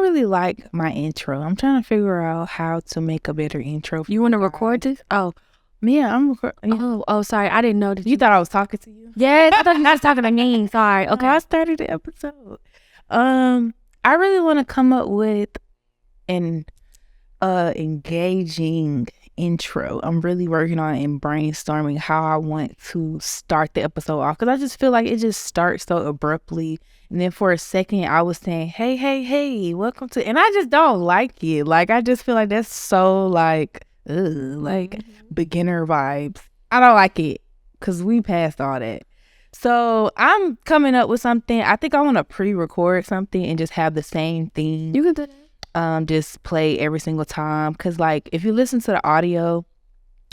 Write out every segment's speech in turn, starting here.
really like my intro. I'm trying to figure out how to make a better intro. You want to record this? Oh, yeah, I'm recording. oh, sorry. I didn't know that You thought I was talking to you? Yes, I thought you was talking to me. Sorry. Okay, Okay. I started the episode. I really want to come up with an engaging intro. I'm really working on it and brainstorming how I want to start the episode off, because I just feel like it just starts so abruptly, and then for a second I was saying hey, welcome to, and I just don't like it. Like, I just feel like that's so like beginner vibes. I don't like it because we passed all that. So I'm coming up with something. I think I want to pre-record something and just have the same theme. You can do that. Just play every single time, because like if you listen to the audio,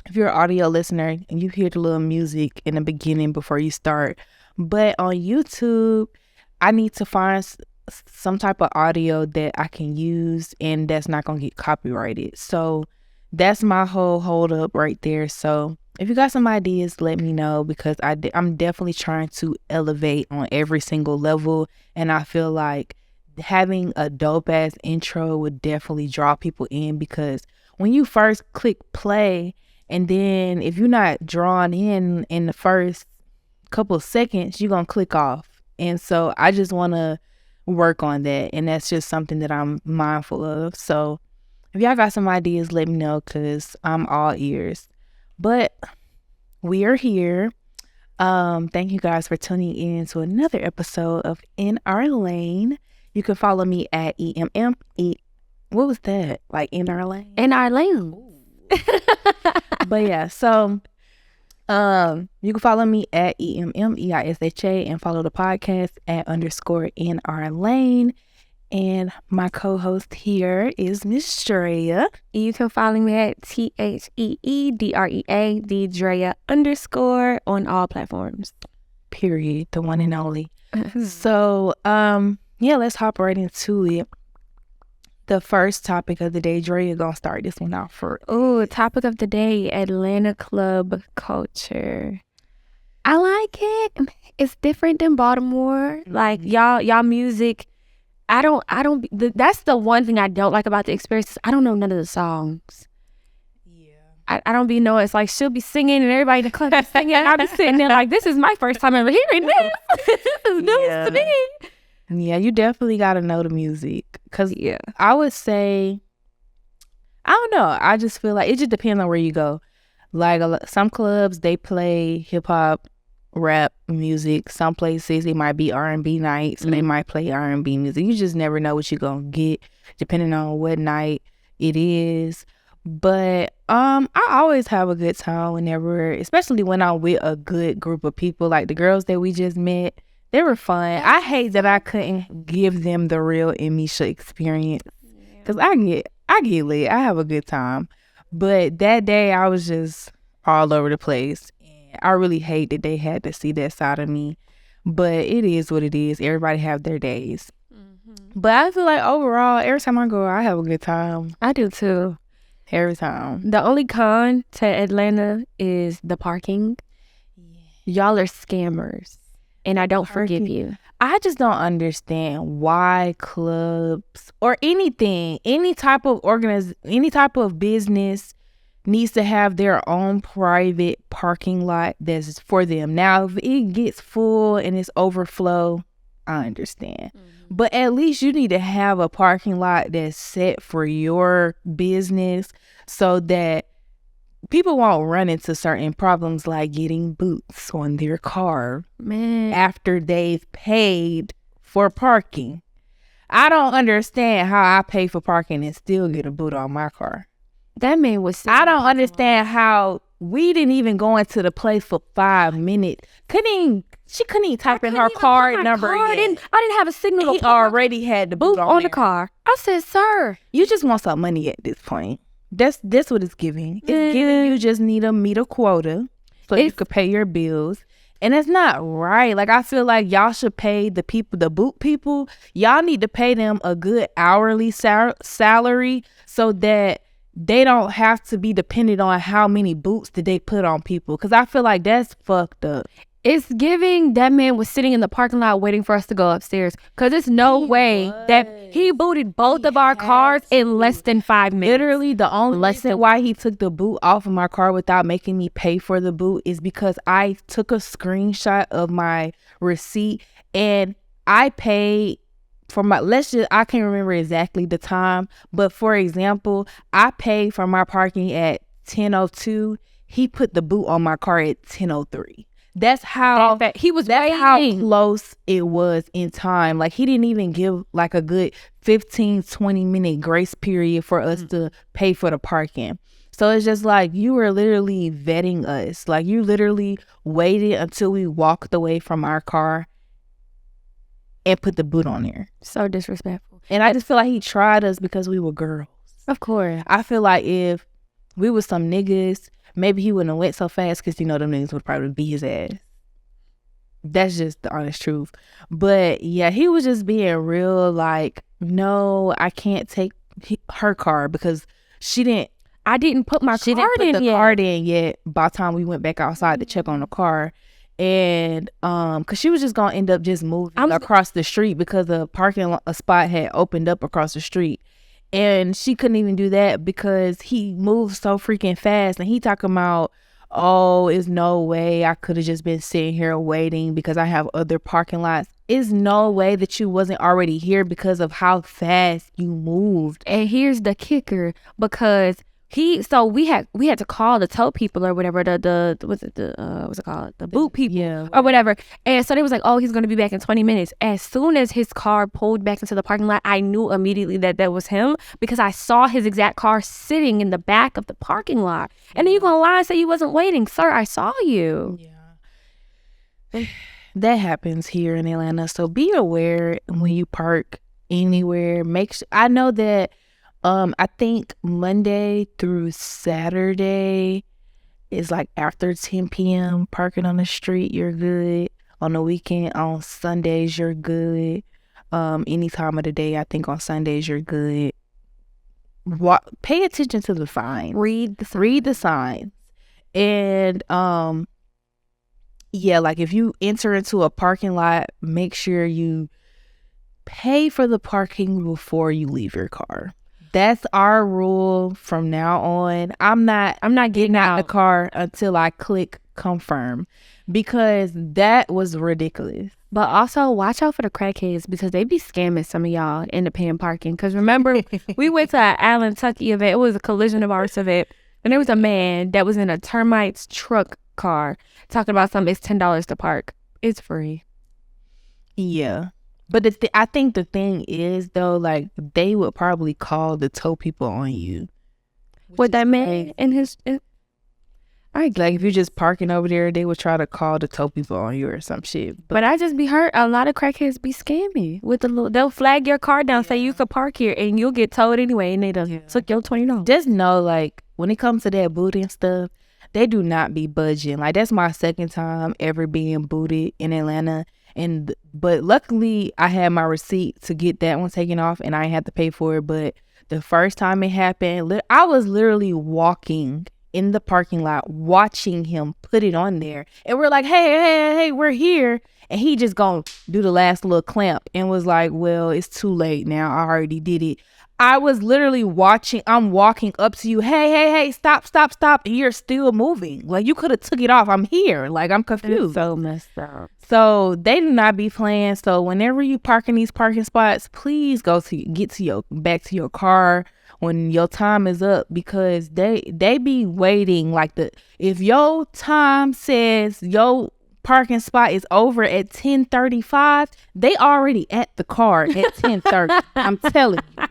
if you're an audio listener and you hear the little music in the beginning before you start, but on YouTube I need to find some type of audio that I can use and that's not gonna get copyrighted. So that's my whole hold up right there. So if you got some ideas, let me know, because I'm definitely trying to elevate on every single level, and I feel like having a dope ass intro would definitely draw people in, because when you first click play, and then if you're not drawn in the first couple of seconds, you're gonna click off. And so I just want to work on that, and that's just something that I'm mindful of. So if y'all got some ideas, let me know, because I'm all ears. But we are here. Thank you guys for tuning in to another episode of In Our Lane. You can follow me at what was that? Like In Our Lane? In our lane. But yeah, so you can follow me at EMMEISHA and follow the podcast at _In Our Lane. And my co-host here is Miss Drea. You can follow me at TheeDrea, Drea _ on all platforms. Period. The one and only. So, yeah, let's hop right into it. The first topic of the day, Drea gonna start this one out for. Oh, topic of the day: Atlanta club culture. I like it. It's different than Baltimore. Like y'all music. I don't. That's the one thing I don't like about the experience. I don't know none of the songs. Yeah. I don't be knowing. It's like she'll be singing and everybody in the club is singing. I'll be sitting there like, this is my first time ever hearing this. This is news to me. Yeah, you definitely got to know the music. Because I would say, I don't know. I just feel like it just depends on where you go. Like some clubs, they play hip hop, rap music. Some places they might be R&B nights and they might play R&B music. You just never know what you're gonna get depending on what night it is. But I always have a good time whenever, especially when I'm with a good group of people. Like the girls that we just met, they were fun. I hate that I couldn't give them the real Emmeisha experience, because I get lit. I have a good time, but that day I was just all over the place. I really hate that they had to see that side of me, but it is what it is. Everybody have their days. But I feel like overall, every time I go, I have a good time. I do too. Every time. The only con to Atlanta is the parking. Y'all are scammers, and I don't forgive you. I just don't understand why clubs or anything, any type of business needs to have their own private parking lot that's for them. Now, if it gets full and it's overflow, I understand. But at least you need to have a parking lot that's set for your business, so that people won't run into certain problems like getting boots on their car after they've paid for parking. I don't understand how I pay for parking and still get a boot on my car. That man was sick. I don't understand how we didn't even go into the place for 5 minutes. She couldn't even type in her card number yet. I didn't have a signal. He already had the boot on the car. I said, sir, you just want some money at this point. That's what it's giving. It's giving you just need to meet a quota so you could pay your bills. And it's not right. Like, I feel like y'all should pay the boot people. Y'all need to pay them a good hourly salary so that they don't have to be dependent on how many boots did they put on people. Because I feel like that's fucked up. It's giving that man was sitting in the parking lot waiting for us to go upstairs. Because there's no way that he booted both of our cars in less than 5 minutes. Literally, the only reason why he took the boot off of my car without making me pay for the boot is because I took a screenshot of my receipt and I paid for my, I can't remember exactly the time, but for example, I paid for my parking at 10:02. He put the boot on my car at 10:03. That's how he was that's waiting. how close it was in time. Like, he didn't even give like a good 15-20 minute grace period for us to pay for the parking. So it's just like, you were literally vetting us. Like, you literally waited until we walked away from our car and put the boot on there. So disrespectful. And I just feel like he tried us because we were girls. Of course. I feel like if we was some niggas, maybe he wouldn't have went so fast because, you know, them niggas would probably beat his ass. That's just the honest truth. But yeah, he was just being real like, no, I can't take her car because I didn't put my card in yet. Card in yet by the time we went back outside to check on the car. And because she was just gonna end up just moving across the street because the parking spot had opened up across the street. And she couldn't even do that because he moved so freaking fast. And he talking about, oh, it's no way I could have just been sitting here waiting because I have other parking lots. It's no way that you wasn't already here because of how fast you moved. And here's the kicker, because we had to call the tow people or whatever, what's it called, the boot people, or whatever. And so they was like, oh, he's gonna be back in 20 minutes. As soon as his car pulled back into the parking lot, I knew immediately that was him because I saw his exact car sitting in the back of the parking lot. And then you gonna lie and say you wasn't waiting? Sir, I saw you. That happens here in Atlanta, so be aware when you park anywhere. Make sure, I know that I think Monday through Saturday is like after 10 p.m. parking on the street, you're good. On the weekend, on Sundays, you're good. Any time of the day, I think on Sundays, you're good. Pay attention to the signs. Read the signs. And yeah, like if you enter into a parking lot, make sure you pay for the parking before you leave your car. That's our rule from now on. I'm not getting out of the car until I click confirm because that was ridiculous. But also watch out for the crackheads because they be scamming some of y'all into paying parking. Because remember, we went to an Allen Tucky event. It was a collision of arts event. And there was a man that was in a termites truck car talking about something. It's $10 to park. It's free. Yeah. But I think the thing is, though, like, they would probably call the tow people on you. What that man and his... Like, if you're just parking over there, they would try to call the tow people on you or some shit. But I just be hurt. A lot of crackheads be scammy with they'll flag your car down, say you could park here, and you'll get towed anyway, and they done took your $20. Just know, like, when it comes to that booty and stuff, they do not be budging. Like, that's my second time ever being booted in Atlanta. But luckily I had my receipt to get that one taken off and I had to pay for it. But the first time it happened, I was literally walking in the parking lot watching him put it on there. And we're like, hey, we're here. And he just gonna do the last little clamp and was like, well, it's too late now. I already did it. I was literally watching. I'm walking up to you. Hey, stop. And you're still moving. Like, you could have took it off. I'm here. Like, I'm confused. It's so messed up. So they do not be playing. So whenever you park in these parking spots, please get back to your car when your time is up, because they be waiting. Like, if your time says your parking spot is over at 10:35, they already at the car at 10:30. I'm telling you.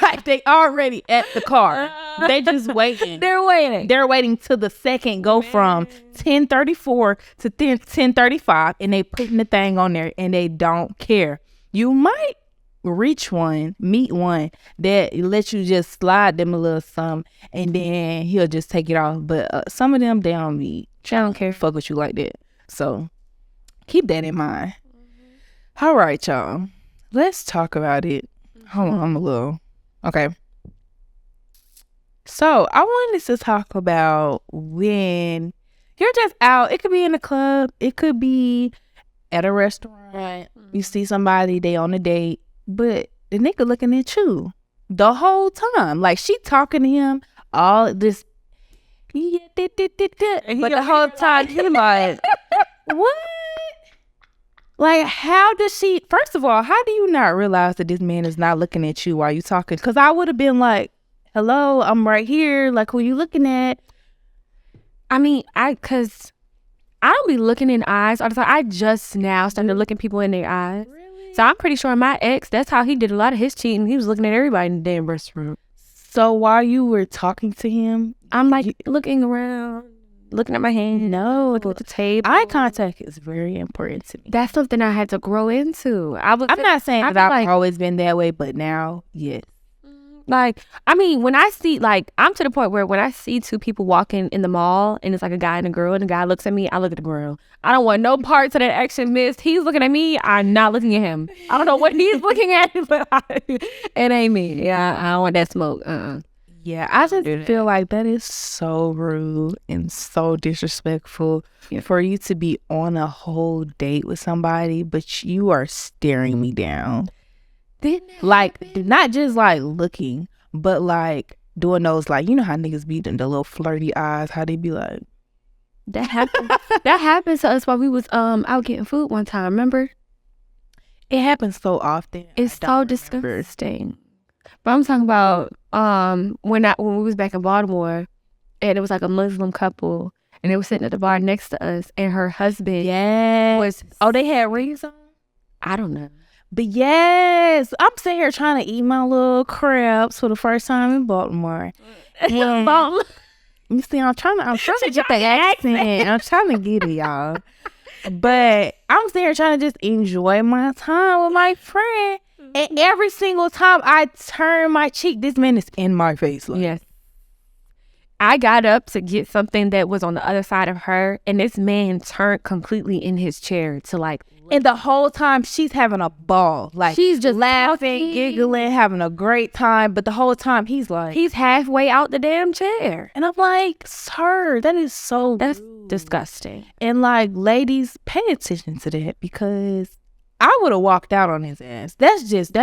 Like, they already at the car. They just waiting. They're waiting till the second go from 10:34 to 10:35, and they putting the thing on there, and they don't care. You might meet one that let you just slide them a little something, and then he'll just take it off. But some of them, they don't care, fuck with you like that. So keep that in mind. All right, y'all. Let's talk about it. Hold on, I'm a little... Okay. So I wanted to talk about when You're just out. It could be in the club. It could be at a restaurant. Right. You see somebody, they on a date, but the nigga looking at you the whole time. Like, she talking to him all this. Yeah, but the whole time he like, what? Like, how does she? First of all, how do you not realize that this man is not looking at you while you talking? Because I would have been like, hello, I'm right here. Like, who you looking at? I mean, cause I don't be looking in eyes all the time. I just now started looking people in their eyes. Really? So I'm pretty sure my ex, that's how he did a lot of his cheating. He was looking at everybody in the damn restroom. So while you were talking to him, I'm like looking around, looking at my hand. no, looking at the table. eye contact is very important to me. That's something I had to grow into. I'm not saying I that I've feel like- always been that way, but now, yes. Like, I mean, when I see, like, I'm to the point where when I see two people walking in the mall and it's like a guy and a girl and the guy looks at me, I look at the girl. I don't want no parts of that action missed. He's looking at me. I'm not looking at him. I don't know what he's looking at, but it ain't me. Yeah, I don't want that smoke. Yeah, I just feel like that is so rude and so disrespectful for you to be on a whole date with somebody, but you are staring me down. Like, not just like looking, but like doing those, like, you know how niggas be doing the little flirty eyes, how they be like. That happened. That happened to us while we was out getting food one time. Remember? It happens so often. It's so disgusting. But I'm talking about when we was back in Baltimore, and it was like a Muslim couple, and they were sitting at the bar next to us, and her husband was. Oh, they had rings on? I don't know. But yes, I'm sitting here trying to eat my little crabs for the first time in Baltimore. And you see, I'm trying to get the accent. I'm trying to get it, y'all. But I'm sitting here trying to just enjoy my time with my friend. And every single time I turn my cheek, this man is in my face. Like. Yes. I got up to get something that was on the other side of her, and this man turned completely in his chair to like. And the whole time she's having a ball. Like, she's just laughing, talking, giggling, having a great time. But the whole time he's like. He's halfway out the damn chair. And I'm like, sir, that is so That's rude. disgusting. And like, ladies, pay attention to that, because I would have walked out on his ass. That's just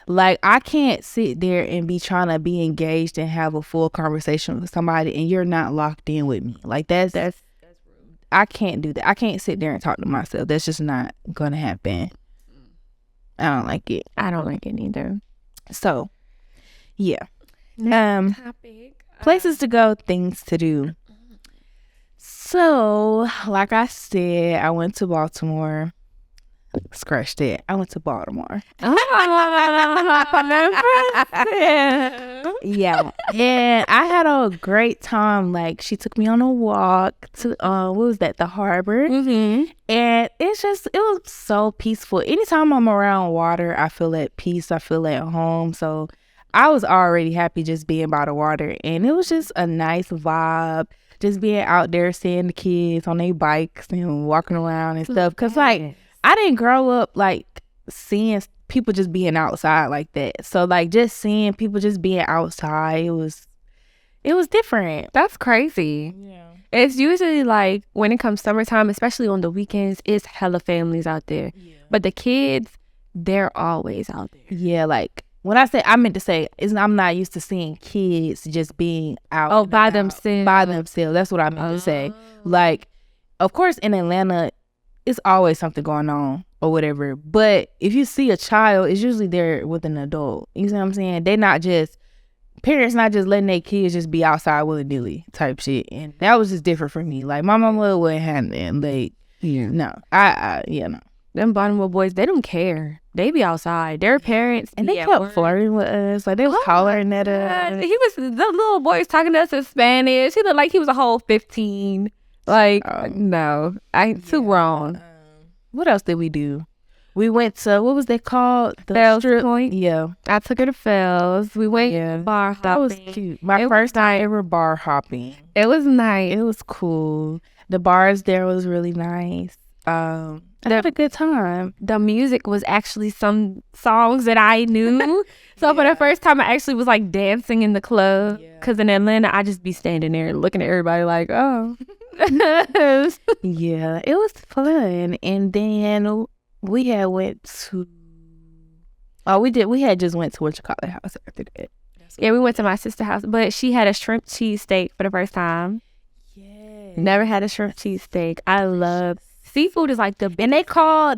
like, I can't sit there and be trying to be engaged and have a full conversation with somebody and you're not locked in with me. Like, that's rude. I can't do that. I can't sit there and talk to myself. That's just not gonna happen. I don't like it. I don't like it either. So, yeah. Topic. Places to go, things to do. So, like I said, I went to Baltimore. Scratch that. I went to Baltimore. Yeah. And I had a great time. Like, she took me on a walk to, what was that? The harbor. Mm-hmm. And it was so peaceful. Anytime I'm around water, I feel at peace. I feel at home. So I was already happy just being by the water. And it was just a nice vibe. Just being out there, seeing the kids on their bikes and walking around and stuff. Because, like, I didn't grow up, like, seeing people just being outside like that. So, like, just seeing people just being outside, it was different. That's crazy. Yeah. It's usually, like, when it comes summertime, especially on the weekends, it's hella families out there. Yeah. But the kids, they're always out there. Yeah, like, when I meant to say, I'm not used to seeing kids just being out. Oh, by themselves. By themselves. That's what I meant to say. Like, of course, in Atlanta, it's always something going on or whatever. But if you see a child, it's usually there with an adult. You see what I'm saying? Parents not just letting their kids just be outside willy-nilly type shit. And that was just different for me. Like, my mama wouldn't have that. Like, no. No. Them Baltimore boys, they don't care. They be outside. Their parents and they kept flirting with us. Like, they was hollering at us. The little boy was talking to us in Spanish. He looked like he was a whole 15. Like, no. I ain't too wrong. What else did we do? We went to, what was that called? The Fells strip Point. Yeah. I took her to Fells. We went bar hopping. That was cute. My first time ever bar hopping. It was nice. It was cool. The bars there was really nice. I had a good time. The music was actually some songs that I knew. So for the first time, I actually was like dancing in the club. Because in Atlanta, I just be standing there looking at everybody like, oh. Yeah, it was fun. And then we had went to we had just went to what you call it house after that. Yeah, we went to my sister's house, but she had a shrimp cheesesteak for the first time. Yeah. Never had a shrimp cheesesteak. I love seafood is like the And they call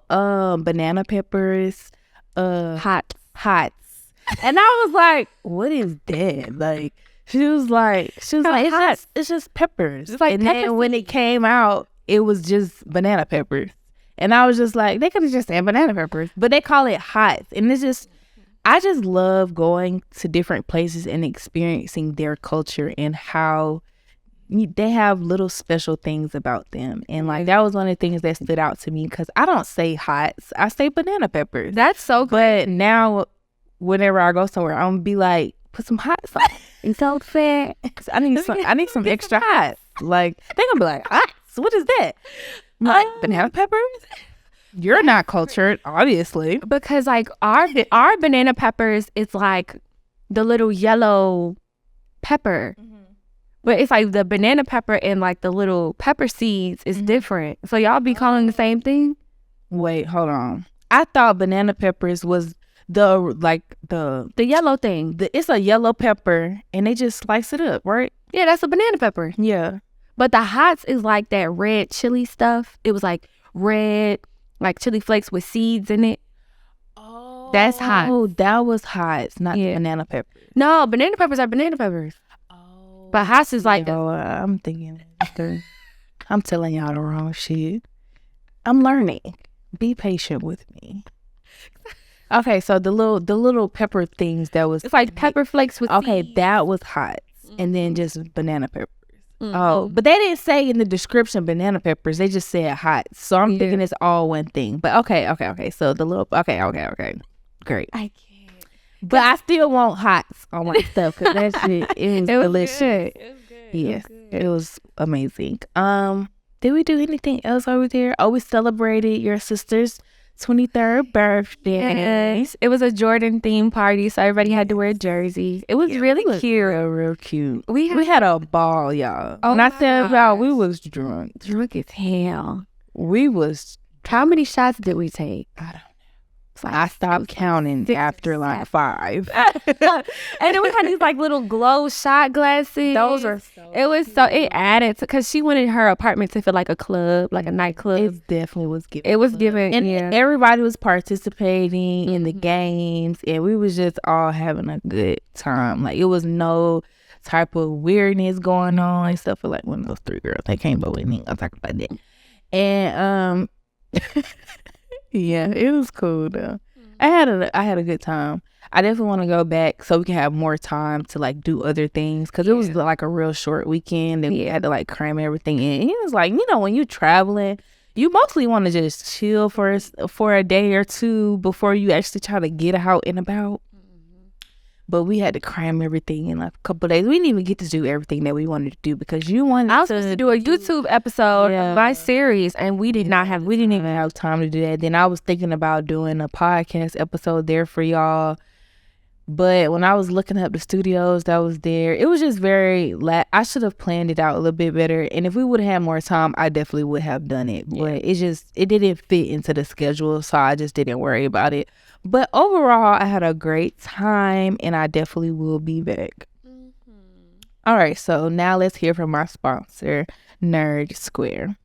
banana peppers hot. hots. And I was like, what is that? Like she was like it's just peppers. It's like and pepper then when it came out, it was just banana peppers. And I was just like, they could have just said banana peppers. But they call it hots. And it's just I just love going to different places and experiencing their culture and how they have little special things about them. And like that was one of the things that stood out to me because I don't say hots, I say banana peppers. That's so good. But now whenever I go somewhere, I'm gonna be like, put some hots on. It's so fair. I need some extra hots. Like they gonna be like, hots, what is that? I'm like, banana peppers? You're not cultured, obviously. Because like our banana peppers, it's like the little yellow pepper. But it's like the banana pepper and like the little pepper seeds is different. So y'all be calling the same thing? Wait, hold on. I thought banana peppers was the yellow thing. It's a yellow pepper and they just slice it up, right? Yeah, that's a banana pepper. Yeah. But the hots is like that red chili stuff. It was like red, like chili flakes with seeds in it. Oh. That's hot. Oh, that was hots, not the banana pepper. No, banana peppers are banana peppers. Oh. But hots is like I'm thinking. I'm telling y'all the wrong shit. I'm learning. Be patient with me. Okay, so the little pepper things that was it's like pepper flakes with seeds. That was hots, and then just banana peppers. Oh, but they didn't say in the description banana peppers. They just said hot. So I'm thinking it's all one thing. But okay. So the little okay. Great. I can't. But I still want hots on my stuff because that shit it was delicious. Good. It was good. Yes, it was amazing. Did we do anything else over there? Oh, we celebrated your sister's 23rd birthday. Yes. It was a Jordan themed party, so everybody had to wear jerseys. It was really cute. Real cute. We had a ball, y'all. Oh, and I said about we was drunk. Drunk as hell. We was. How many shots did we take? I don't know. I stopped counting after like 5. And then we had these like little glow shot glasses. Those are it added to, because she wanted her apartment to feel like a club, like a nightclub. It definitely was given. It was given, and everybody was participating in the games, and we was just all having a good time. Like it was no type of weirdness going on, except for like one of those 3 girls. They came but we ain't gonna talk about that. And yeah, it was cool though. I had a good time. I definitely want to go back so we can have more time to like do other things because it was like a real short weekend and we had to like cram everything in. And it was like, when you're traveling, you mostly want to just chill for a day or two before you actually try to get out and about. But we had to cram everything in like a couple of days. We didn't even get to do everything that we wanted to do because I was supposed to do a YouTube episode of my series, and we didn't even have time to do that. Then I was thinking about doing a podcast episode there for y'all. But when I was looking up the studios that was there, it was just very I should have planned it out a little bit better. And if we would have had more time, I definitely would have done it. But it didn't fit into the schedule, so I just didn't worry about it. But overall, I had a great time, and I definitely will be back. All right, so now let's hear from our sponsor, Nerd Square.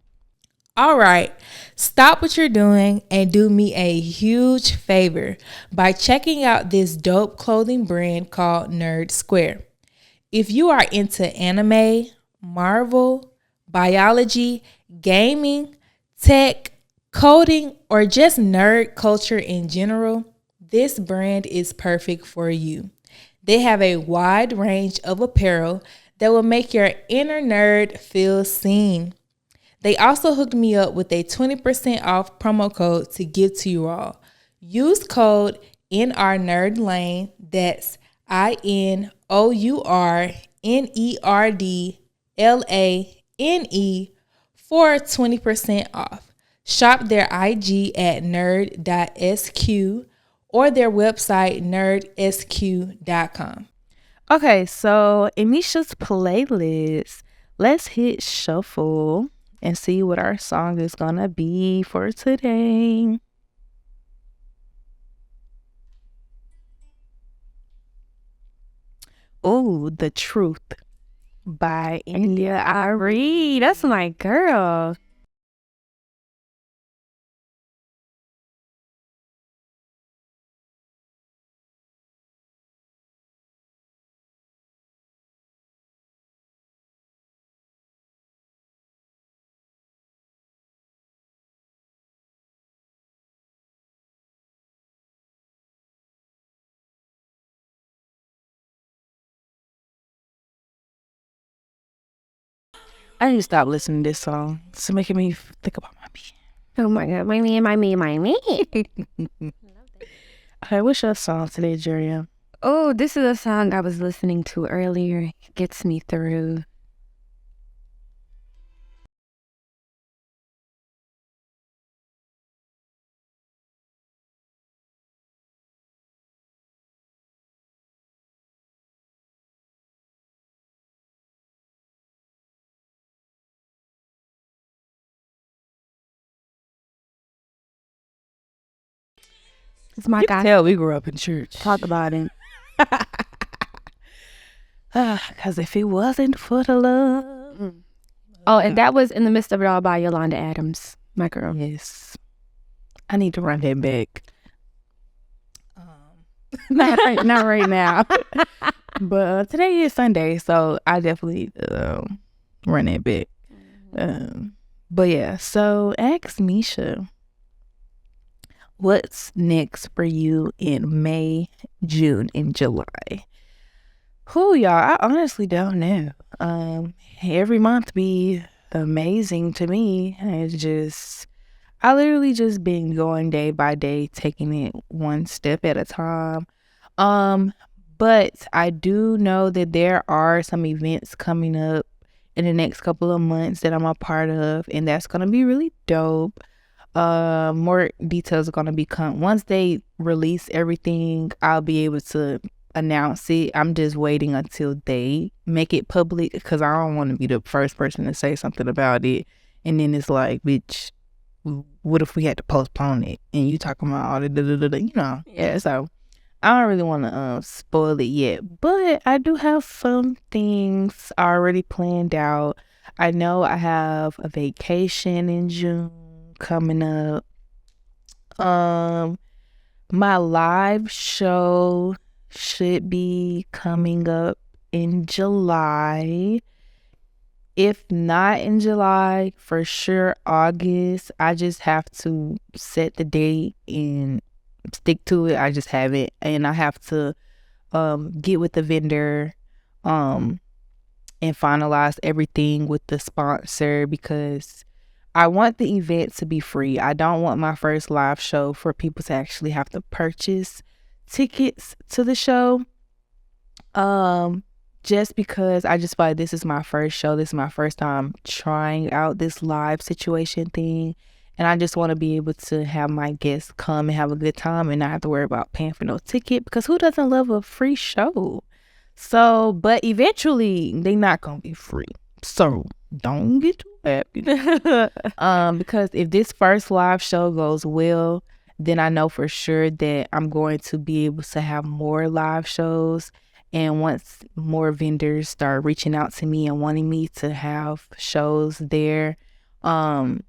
All right, stop what you're doing and do me a huge favor by checking out this dope clothing brand called Nerd Square. If you are into anime, Marvel, biology, gaming, tech, coding, or just nerd culture in general, this brand is perfect for you. They have a wide range of apparel that will make your inner nerd feel seen. They also hooked me up with a 20% off promo code to give to you all. Use code NRNerdLane, that's INOURNERDLANE for 20% off. Shop their IG at nerd.sq or their website nerdsq.com. Okay, so Emmeisha's playlist. let's hit shuffle and see what our song is gonna be for today. Oh, The Truth by Yeah, I read. That's my girl. I need to stop listening to this song. It's making me think about my me. Oh my god, my me. Okay, what's your song today, Juria? Oh, this is a song I was listening to earlier. It gets me through. It's my You guy. can tell we grew up in church. Talk about it. Cause if it wasn't for the love. Oh, and that was In the Midst of It All by Yolanda Adams, my girl. Yes. I need to run that back. Not right now. But today is Sunday, so I definitely run that back. But yeah, so ask Misha, what's next for you in May, June, and July? Who y'all? I honestly don't know. Every month be amazing to me. I literally just been going day by day, taking it one step at a time. But I do know that there are some events coming up in the next couple of months that I'm a part of, and that's gonna be really dope. More details are gonna be once they release everything. I'll be able to announce it. I'm just waiting until they make it public because I don't want to be the first person to say something about it, and then it's like, bitch, what if we had to postpone it? And you talking about all the yeah. So I don't really want to spoil it yet, but I do have some things already planned out. I know I have a vacation in June coming up. My live show should be coming up in July. If not in July, for sure August. I just have to set the date and stick to it. I just have it, and I have to get with the vendor and finalize everything with the sponsor because I want the event to be free. I don't want my first live show for people to actually have to purchase tickets to the show. Just because I just feel like this is my first show. This is my first time trying out this live situation thing. And I just want to be able to have my guests come and have a good time and not have to worry about paying for no ticket because who doesn't love a free show? So, but eventually they not going to be free. So don't get too happy. Because if this first live show goes well, then I know for sure that I'm going to be able to have more live shows. And once more vendors start reaching out to me and wanting me to have shows there, then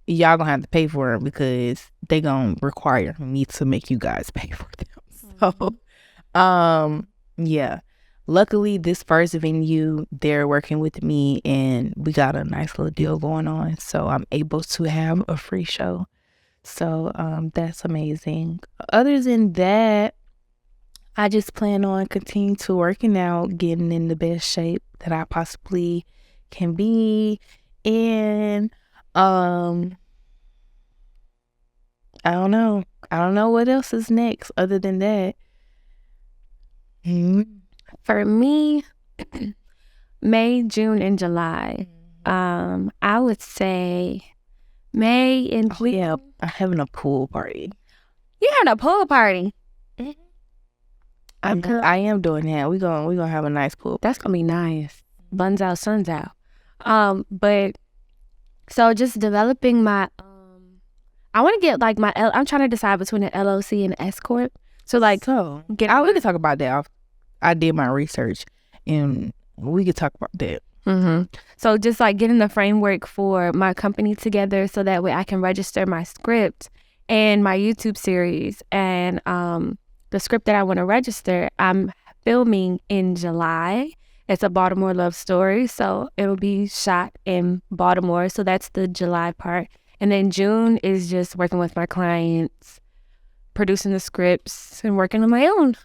y'all gonna have to pay for it because they gonna require me to make you guys pay for them. So, yeah. Luckily, this first venue, they're working with me and we got a nice little deal going on. So I'm able to have a free show. So, that's amazing. Other than that, I just plan on continuing to working out, getting in the best shape that I possibly can be. And I don't know. I don't know what else is next other than that. For me, May, June, and July. I would say May and June. Yeah, I'm having a pool party. You having a pool party? I am doing that. We gonna have a nice pool. That's gonna be nice. buns out, suns out. But so just developing my I want to get like I'm trying to decide between an LLC and an S corp. So like we can talk about that. I did my research, and we could talk about that. So just like getting the framework for my company together, so that way I can register my script and my YouTube series. And the script that I want to register, I'm filming in July. It's a Baltimore love story, so it'll be shot in Baltimore. So that's the July part. And then June is just working with my clients, producing the scripts, and working on my own.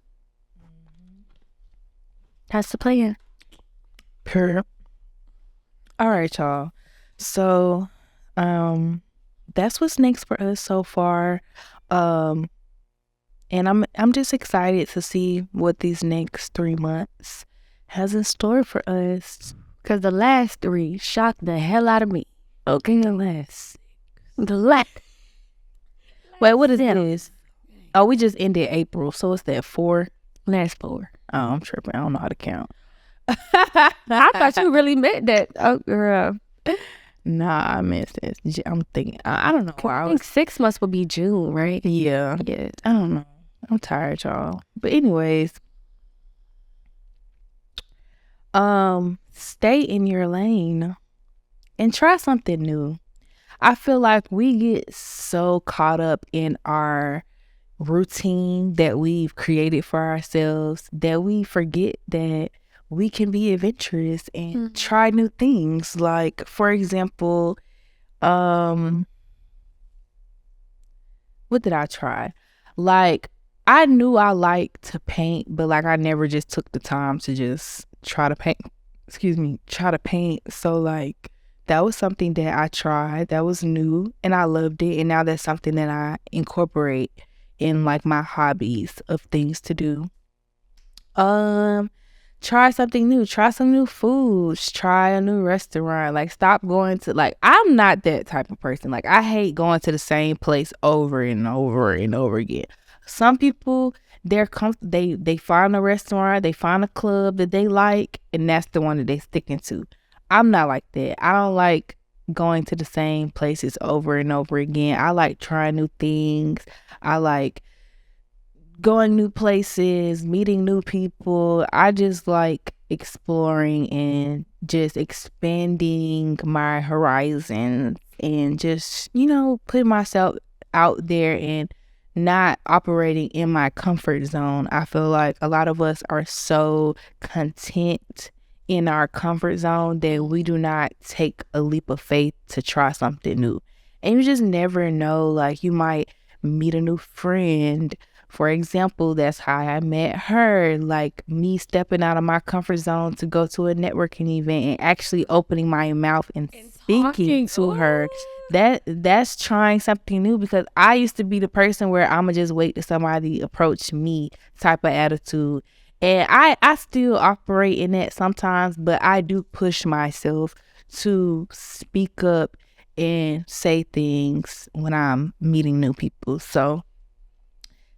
That's the plan. Pure. All right, y'all. So, that's what's next for us so far. And I'm just excited to see what these next 3 months has in store for us. Because the last 3 shocked the hell out of me. Okay, the last. Wait, what is this? Oh, we just ended April, so it's that 4? Last 4. Oh, I'm tripping. I don't know how to count. I thought you really meant that. Oh, girl. Nah, I missed it. I'm thinking. I don't know. I think 6 months will be June, right? Yeah. I don't know. I'm tired, y'all. But anyways, stay in your lane and try something new. I feel like we get so caught up in our routine that we've created for ourselves that we forget that we can be adventurous and try new things. Like, for example, what did I try? Like, I knew I liked to paint, but like I never just took the time to just try to paint. So like that was something that I tried that was new and I loved it, and now that's something that I incorporate in like my hobbies of things to do. Try something new, try some new foods, try a new restaurant. Like, stop going to, like, I'm not that type of person. Like, I hate going to the same place over and over and over again. Some people, they're they find a restaurant, they find a club that they like, and that's the one that they sticking to. I'm not like that. I don't like going to the same places over and over again. I like trying new things. I like going new places, meeting new people. I just like exploring and just expanding my horizons and just, putting myself out there and not operating in my comfort zone. I feel like a lot of us are so content in our comfort zone that we do not take a leap of faith to try something new. And you just never know, like, you might meet a new friend. For example, that's how I met her. Like, me stepping out of my comfort zone to go to a networking event and actually opening my mouth and speaking to her. That's trying something new, because I used to be the person where I'ma just wait till somebody approach me type of attitude. And I still operate in that sometimes, but I do push myself to speak up and say things when I'm meeting new people. So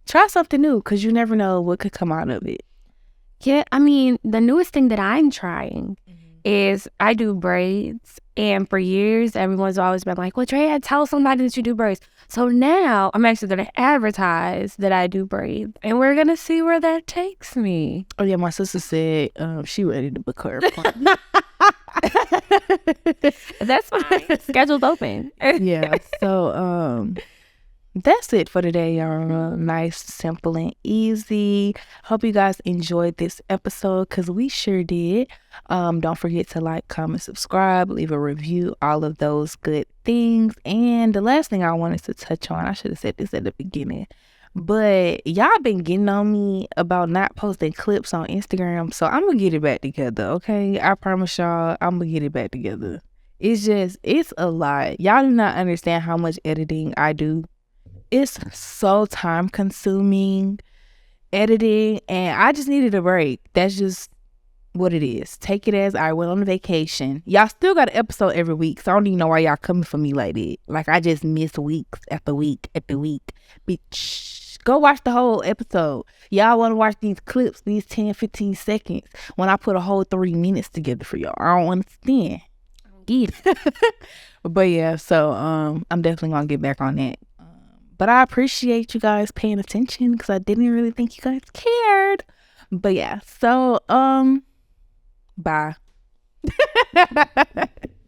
try something new, because you never know what could come out of it. Yeah, I mean, the newest thing that I'm trying is I do braids. And for years, everyone's always been like, well, Drea, tell somebody that you do braids. So now I'm actually going to advertise that I do braids. And we're going to see where that takes me. Oh, yeah, my sister said she ready to book her. That's fine. Schedule's open. Yeah, so that's it for today, y'all. Nice, simple, and easy. Hope you guys enjoyed this episode, because we sure did. Don't forget to like, comment, subscribe, leave a review, all of those good things. And the last thing I wanted to touch on, I should have said this at the beginning, but y'all been getting on me about not posting clips on Instagram, so I'm gonna get it back together, okay? I promise y'all, I'm gonna get it back together. It's a lot. Y'all do not understand how much editing I do. It's so time consuming editing, and I just needed a break. That's just what it is. Take it as I went on a vacation. Y'all still got an episode every week, so I don't even know why y'all coming for me like that. Like, I just miss weeks after week after week. Bitch, Go watch the whole episode. Y'all want to watch these clips, these 10, 15 seconds, when I put a whole 3 minutes together for y'all. I don't understand. But yeah, so I'm definitely gonna get back on that. But I appreciate you guys paying attention because I didn't really think you guys cared. But yeah, so bye.